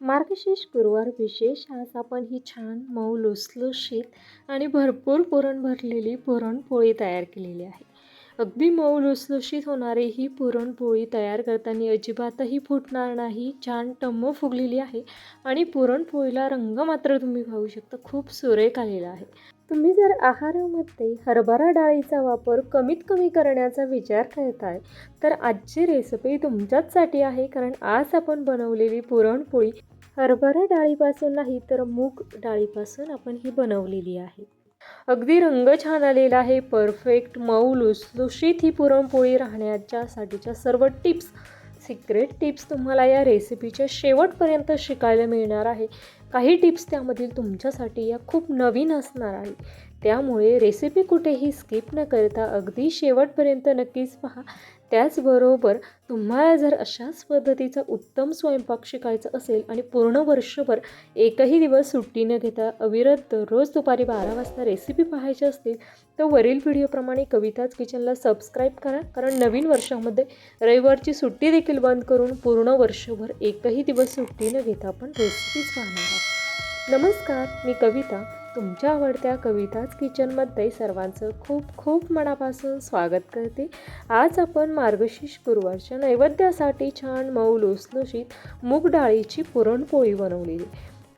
मार्गशीर्ष गुरुवार विशेष आज आपण ही छान मऊ लुसलुशीत आणि भरपूर पुरण भरलेली पुरणपोळी तयार केलेली आहे. अगदी मऊ लुसलुशीत होणारी ही पुरणपोळी तयार करताना अजिबातही फुटणार नाही. छान टम्म फुगलेली आहे आणि पुरणपोळीला रंग मात्र तुम्ही पाहू शकता खूप सुरेख आलेला आहे. तुम्ही जर आहारामध्ये हरभरा डाळीचा वापर कमीत कमी करण्याचा विचार करताय तर आजची रेसिपी तुमच्याचसाठी आहे. कारण आज आपण बनवलेली पुरणपोळी हरभरा डाळीपासून नाही तर मूग डाळीपासून आपण ही बनवलेली आहे. अगदी रंग छान आलेला आहे. परफेक्ट मऊ लुसलुशीत ही पुरणपोळी राहण्याच्यासाठीच्या सर्व टिप्स, सिक्रेट टिप्स तुम्हाला या रेसिपीच्या शेवटपर्यंत शिकायला मिळणार आहे. काही टिप्स त्यामधील तुमच्यासाठी या खूप नवीन असणार आहे. त्यामुळे रेसिपी कुठेही स्किप न करता अगदी शेवटपर्यंत नक्कीच पहा. त्याचबरोबर तुम्हाला जर अशाच पद्धतीचा उत्तम स्वयंपाक शिकायचा असेल आणि पूर्ण वर्षभर एकही दिवस सुट्टी न घेता अविरत दररोज दुपारी 12 वाजता रेसिपी पाहायची असतील तर वरील व्हिडिओप्रमाणे कविताच किचनला सबस्क्राईब करा. कारण नवीन वर्षामध्ये रविवारची सुट्टी देखील बंद करून पूर्ण वर्षभर एकही दिवस सुट्टी न घेता आपण रेसिपीज पाहणार आहोत. नमस्कार, मी कविता. तुमच्या आवडत्या कविताच किचनमध्ये सर्वांचं खूप खूप मनापासून स्वागत करते. आज आपण मार्गशीर्ष गुरुवारच्या नैवेद्यासाठी छान मऊ लुसलुशीत मूग डाळीची पुरणपोळी बनवलेली.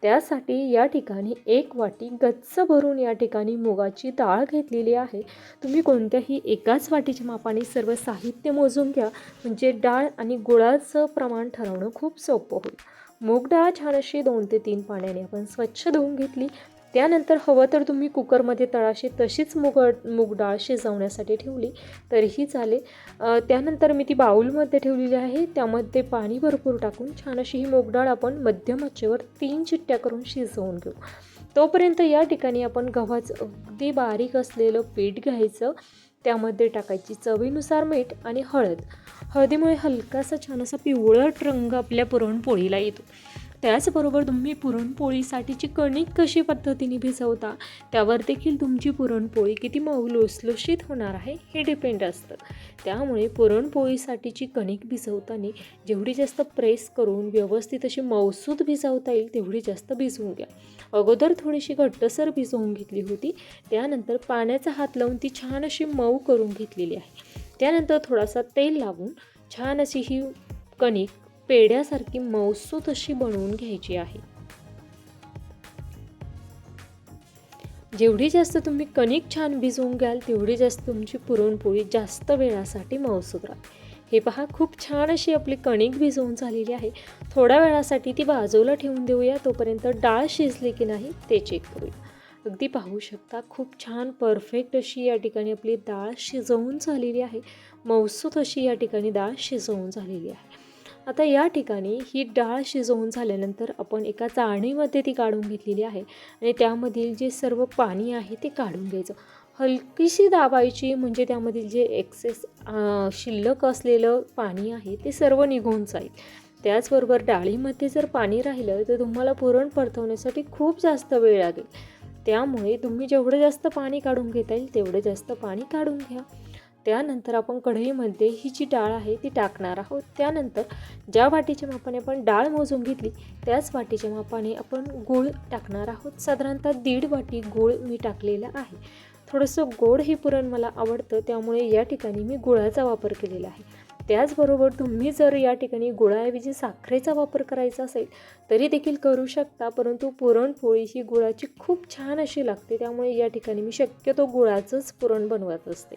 त्यासाठी या ठिकाणी 1 वाटी गच्च भरून या ठिकाणी मुगाची डाळ घेतलेली आहे. तुम्ही कोणत्याही एकाच वाटीच्या मापाने सर्व साहित्य मोजून घ्या, म्हणजे डाळ आणि गुळाचं प्रमाण ठरवणं खूप सोपं होईल. मूग डाळ छान अशी 2 ते 3 पाण्याने आपण स्वच्छ धुवून घेतली. त्यानंतर हवं तर तुम्ही कुकरमध्ये तळाशी तशीच मूग डाळ शिजवण्यासाठी ठेवली तरीही चालेल. त्यानंतर मी ती बाऊलमध्ये ठेवलेली आहे. त्यामध्ये पाणी भरपूर टाकून छान अशी ही मूग डाळ आपण मध्यम आचेवर 3 शिट्ट्या करून शिजवून घेऊ. तोपर्यंत या ठिकाणी आपण गव्हाचं अगदी बारीक असलेलं पीठ घ्यायचं. त्यामध्ये टाकायची चवीनुसार मीठ आणि हळद. हळदीमुळे हलकासा छान असा पिवळट रंग आपल्या पुरणपोळीला येतो. त्याचबरोबर तुम्ही पुरणपोळीसाठीची कणिक कशी पद्धतीने भिजवता त्यावर देखील तुमची पुरणपोळी किती मऊ लुसलुशीत होणार आहे हे डिपेंड असतं. त्यामुळे पुरणपोळीसाठीची कणिक भिजवताना जेवढी जास्त प्रेस करून व्यवस्थित अशी मऊसूत भिजवता येईल तेवढी जास्त भिजवून घ्या. अगोदर थोडीशी घट्टसर भिजवून घेतली होती. त्यानंतर पाण्याचा हात लावून ती छान अशी मऊ करून घेतलेली आहे. त्यानंतर थोडासा तेल लावून छान अशी ही कणिक पेड्यासारखी मऊसूत अशी बनवून घ्यायची आहे. जेवढी जास्त तुम्ही कणिक छान भिजवून घ्याल तेवढी जास्त तुमची पुरणपोळी जास्त वेळासाठी मऊसूत राहते. हे पहा, खूप छान अशी आपली कणिक भिजवून झालेली आहे. थोड्या वेळासाठी ती बाजूला ठेवून देऊया. तोपर्यंत डाळ शिजली की नाही ते चेक करूया. अगदी पाहू शकता खूप छान परफेक्ट अशी या ठिकाणी आपली डाळ शिजवून झालेली आहे. मऊसूत अशी या ठिकाणी डाळ शिजवून झालेली आहे. आता या ठिकाणी ही डाळ शिजवून झाल्यानंतर आपण एका चाळणीमध्ये ती काढून घेतलेली आहे आणि त्यामधील जे सर्व पाणी आहे ते काढून घ्यायचं. हलकीशी दाबायची, म्हणजे त्यामधील जे एक्सेस शिल्लक असलेलं पाणी आहे ते सर्व निघून जाईल. त्याचबरोबर डाळीमध्ये जर पाणी राहिलं तर तुम्हाला पुरण परतवण्यासाठी खूप जास्त वेळ लागेल. त्यामुळे तुम्ही जेवढं जास्त पाणी काढून घेता येईल तेवढं जास्त पाणी काढून घ्या. त्यानंतर आपण कढईमध्ये ही जी डाळ आहे ती टाकणार आहोत. त्यानंतर ज्या वाटीच्या मापाने आपण डाळ मोजून घेतली त्याच वाटीच्या मापाने आपण गूळ टाकणार आहोत. साधारणतः 1.5 वाटी गूळ मी टाकलेला आहे. थोडंसं गोड हे पुरण मला आवडतं, त्यामुळे या ठिकाणी मी गुळाचा वापर केलेला आहे. त्याचबरोबर तुम्ही जर या ठिकाणी गुळाऐवजी साखरेचा वापर करायचा असेल तरी देखील करू शकता, परंतु पुरणपोळी ही गुळाची खूप छान अशी लागते. त्यामुळे या ठिकाणी मी शक्यतो गुळाचंच पुरण बनवत असते.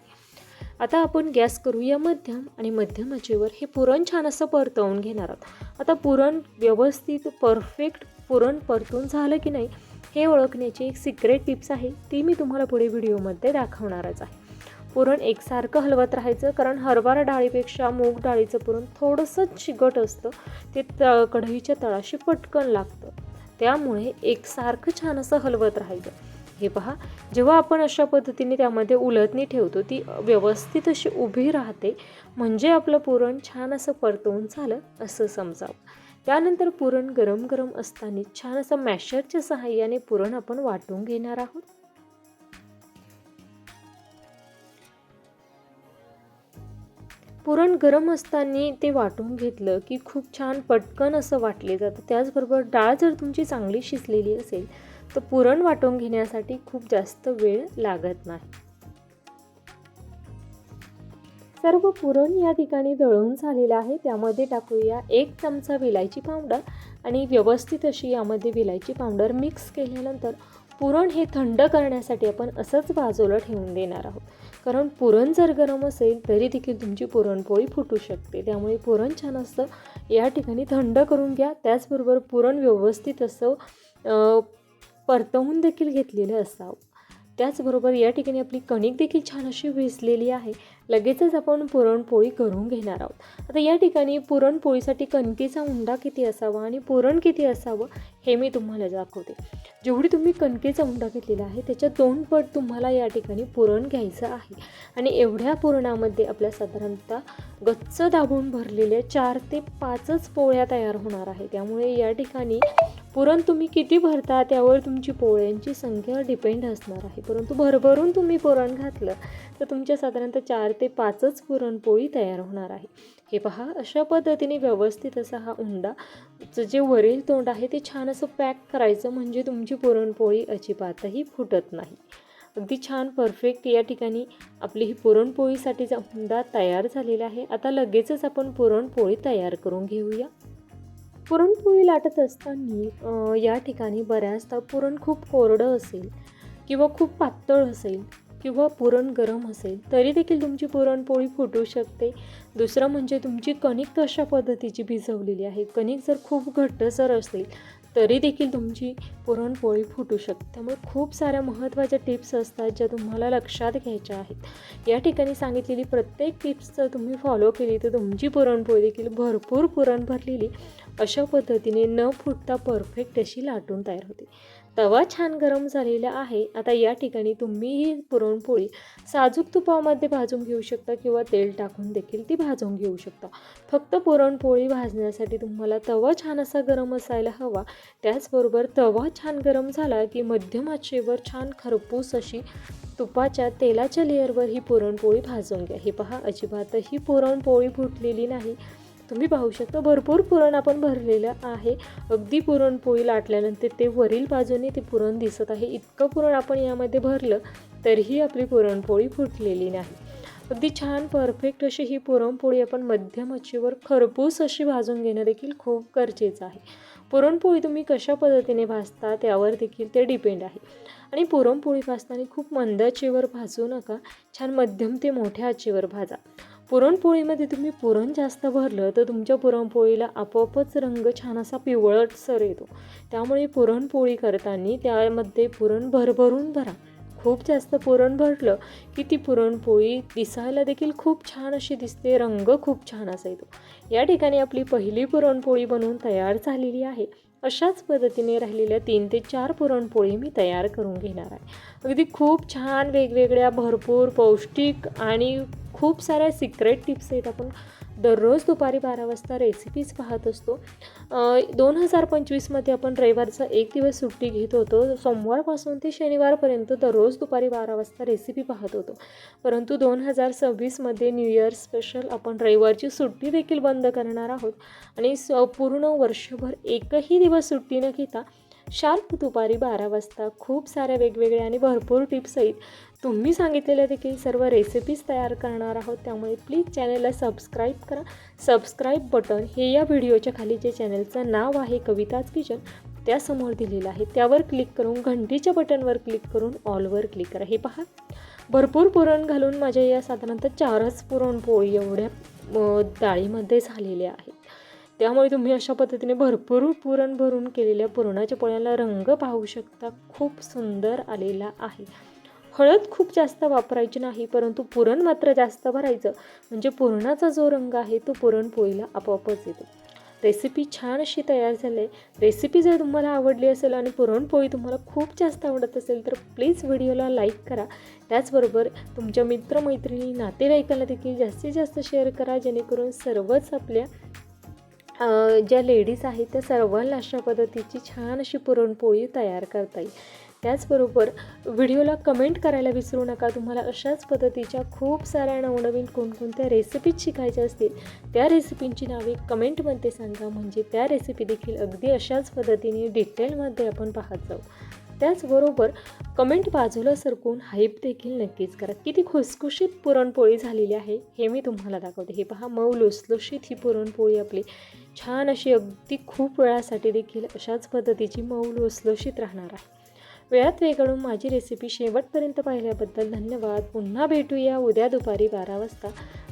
आता आपण गॅस करूया मध्यम आणि मध्यम आचेवर हे पुरण छान असं परतवून घेणार आहोत. आता पुरण व्यवस्थित परफेक्ट पुरण परतून झालं की नाही हे ओळखण्याची एक सिक्रेट टिप्स आहे, ती मी तुम्हाला पुढे व्हिडिओमध्ये दाखवणारच आहे. पुरण एकसारखं हलवत राहायचं, कारण हरभरा डाळीपेक्षा मूग डाळीचं पुरण थोडंसं चिकट असतं. ते कढईच्या तळाशी पटकन लागतं. त्यामुळे एकसारखं छान असं हलवत राहायचं. हे पहा, जेव्हा आपण अशा पद्धतीने त्यामध्ये उलटणी ठेवतो ती व्यवस्थित अशी उभी राहते, म्हणजे आपलं पुरण छान असं परतवून झालं असं समजावं. त्यानंतर पुरण गरम गरम असताना छान असं मॅशरच्या सहाय्याने पुरण आपण वाटून घेणार आहोत. पुरण गरम असताना ते वाटून घेतलं की खूप छान पटकन असं वाटले जातं. त्याचबरोबर डाळ जर तुमची चांगली शिजलेली असेल तर पुरण वाटून घेण्यासाठी खूप जास्त वेळ लागत नाही. सर्व पुरण या ठिकाणी दळून झालेलं आहे. त्यामध्ये टाकूया 1 चमचा विलायची पावडर आणि व्यवस्थित अशी यामध्ये विलायची पावडर मिक्स केल्यानंतर पुरण हे थंड करण्यासाठी आपण असंच बाजूला ठेवून देणार आहोत. कारण पुरण जर गरम असेल तरी देखील तुमची पुरणपोळी फुटू शकते. त्यामुळे पुरण छान असं या ठिकाणी थंड करून घ्या. त्याचबरोबर पुरण व्यवस्थित असं परतवून देखील घेतलेलं असावं. त्याचबरोबर या ठिकाणी आपली कणिक देखील छान अशी भिजलेली आहे. लगेचच आपण पुरणपोळी करून घेणार आहोत. आता या ठिकाणी पुरणपोळीसाठी कणकेचा उंडा किती असावा आणि पुरण किती असावं हे मी तुम्हाला दाखवते. जेवढी तुम्ही कणकेचा उंडा घेतलेला आहे त्याच्या 2 पट तुम्हाला या ठिकाणी पुरण घ्यायचं आहे. आणि एवढ्या पुरणामध्ये आपल्या साधारणतः गच्च दाबून भरलेल्या 4 ते 5च पोळ्या तयार होणार आहे. त्यामुळे या ठिकाणी पुरण तुम्ही किती भरता त्यावर तुमची पोळ्यांची संख्या डिपेंड असणार आहे. परंतु भरभरून तुम्ही पुरण घातलं तर तुमच्या साधारणतः 4 ते 5च पुरणपोळी तयार होणार आहे. हे पहा, अशा पद्धतीने व्यवस्थित असा हा उंडाचं जे वरील तोंड आहे ते छान असं पॅक करायचं, म्हणजे तुमची पुरणपोळी अजिबातही फुटत नाही. अगदी छान परफेक्ट या ठिकाणी आपली ही पुरणपोळीसाठीचा उंडा तयार झालेला आहे. आता लगेचच आपण पुरणपोळी तयार करून घेऊया. पुरणपोळी लाटत असताना या ठिकाणी बऱ्याचदा पुरण खूप कोरडं असेल किंवा खूप पातळ असेल किंवा पुरण गरम असेल तरी देखील तुमची पुरणपोळी फुटू शकते. दुसरं म्हणजे तुमची कणिक कशा पद्धतीची भिजवलेली आहे. कणिक जर खूप घट्टसर असेल तरी देखील तुमची पुरणपोळी फुटू शकते. त्यामुळे खूप साऱ्या महत्त्वाच्या टिप्स असतात ज्या तुम्हाला लक्षात घ्यायच्या आहेत. या ठिकाणी सांगितलेली प्रत्येक टिप्स जर तुम्ही फॉलो केली तर तुमची पुरणपोळी देखील भरपूर पुरण भरलेली अशा पद्धतीने न फुटता परफेक्ट अशी लाटून तयार होते. तवा छान गरम झालेला आहे. आता या ठिकाणी तुम्ही ही पुरणपोळी साजूक तुपामध्ये भाजून घेऊ शकता किंवा तेल टाकून देखील ती भाजून घेऊ शकता. फक्त पुरणपोळी भाजण्यासाठी तुम्हाला तवा छान असा गरम असायला हवा. त्याचबरोबर तवा छान गरम झाला की मध्यम आचेवर छान खरपूस अशी तुपाच्या तेलाच्या लेअरवर ही पुरणपोळी भाजून घ्या. हे पहा, अजिबातही पुरणपोळी फुटलेली नाही. तुम्ही पाहू शकता भरपूर पुरण आपण भरलेलं आहे. अगदी पुरणपोळी लाटल्यानंतर ते वरील बाजूने ते पुरण दिसत आहे. इतकं पुरण आपण यामध्ये भरलं तरीही आपली पुरणपोळी फुटलेली नाही. अगदी छान परफेक्ट अशी ही पुरणपोळी आपण मध्यम आचेवर खरपूस अशी भाजून घेणं देखील खूप गरजेचं आहे. पुरणपोळी तुम्ही कशा पद्धतीने भाजता त्यावर देखील ते डिपेंड आहे. आणि पुरणपोळी भाजताना खूप मंद आचेवर भाजू नका, छान मध्यम ते मोठ्या आचेवर भाजा. पुरणपोळीमध्ये तुम्ही पुरण जास्त भरलं तर तुमच्या पुरणपोळीला आपोआपच रंग छान असा पिवळटसर येतो. त्यामुळे पुरणपोळी करताना त्यामध्ये पुरण भरभरून भरा. खूप जास्त पुरण भरलं की ती पुरणपोळी दिसायला देखील खूप छान अशी दिसते, रंग खूप छान असा येतो. या ठिकाणी आपली पहिली पुरणपोळी बनवून तयार झालेली आहे. अशाच पद्धतीने राहिलेल्या 3 ते 4 पुरणपोळी मी तयार करून घेणार आहे. अगदी खूप छान वेगवेगळ्या भरपूर पौष्टिक आणि खूप साऱ्या सिक्रेट टिप्स आहेत. आपण दररोज दुपारी 12 वाजता रेसिपीज पाहत असतो. 2025मध्ये आपण रविवारचा 1 दिवस सुट्टी घेत होतो. सोमवारपासून ते शनिवारपर्यंत दररोज दुपारी 12 वाजता रेसिपी पाहत होतो. परंतु 2026मध्ये न्यू इयर स्पेशल आपण रविवारची सुट्टी देखील बंद करणार आहोत आणि पूर्ण वर्षभर एकही दिवस सुट्टी न घेता शार्प दुपारी 12 वाजता खूप साऱ्या वेगवेगळ्या आणि भरपूर टिप्स आहेत. तुम्ही सांगितलेल्या देखील सर्व रेसिपीज तयार करणार आहोत. त्यामुळे प्लीज चॅनलला सबस्क्राईब करा. सबस्क्राईब बटन हे या व्हिडिओच्या खाली जे चॅनलचं नाव आहे कविताज किचन त्यासमोर दिलेलं आहे, त्यावर क्लिक करून घंटीच्या बटनवर क्लिक करून ऑलवर क्लिक करा. हे पहा, भरपूर पुरण घालून माझ्या या साधारणतः 4च पुरणपोळी एवढ्या डाळीमध्ये झालेल्या आहेत. त्यामुळे तुम्ही अशा पद्धतीने भरपूर पुरण भरून केलेल्या पुरणाच्या पोळ्याला रंग पाहू शकता. खूप सुंदर आलेला आहे. हळद खूप जास्त वापरायची नाही, परंतु पुरण मात्र जास्त भरायचं, म्हणजे पुरणाचा जो रंग आहे तो पुरणपोळीला आपोआपच येतो. रेसिपी छान अशी तयार झाली आहे. रेसिपी जर तुम्हाला आवडली असेल आणि पुरणपोळी तुम्हाला खूप जास्त आवडत असेल तर प्लीज व्हिडिओला लाईक करा. त्याचबरोबर तुमच्या मित्रमैत्रिणी नातेवाईकांना देखील जास्तीत जास्त शेअर करा, जेणेकरून सर्वच आपल्या ज्या लेडीज आहेत त्या सर्वांना अशा पद्धतीची छान अशी पुरणपोळी तयार करता येईल. त्याचबरोबर व्हिडिओला कमेंट करायला विसरू नका. तुम्हाला अशाच पद्धतीच्या खूप साऱ्या नवनवीन कोणकोणत्या रेसिपीज शिकायच्या असतील त्या रेसिपींची नावे कमेंटमध्ये सांगा, म्हणजे त्या रेसिपी देखील अगदी अशाच पद्धतीने डिटेलमध्ये आपण पाहत जाऊ. त्याचबरोबर कमेंट बाजूला सरकवून हाईप देखील नक्कीच करा. किती खुसखुशीत पुरणपोळी झालेली आहे हे मी तुम्हाला दाखवते. हे पहा, मऊ लुसलुशीत ही पुरणपोळी आपली छान अशी अगदी खूप वेळासाठी देखील अशाच पद्धतीची मऊ लुसलुशीत राहणार आहे. वेळात वेळ काढून माझी रेसिपी शेवटपर्यंत पाहिल्याबद्दल धन्यवाद. पुन्हा भेटूया उद्या दुपारी 12 वाजता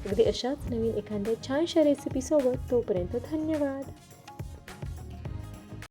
अगदी अशाच नवीन एखाद्या छानशा रेसिपीसोबत. तोपर्यंत धन्यवाद.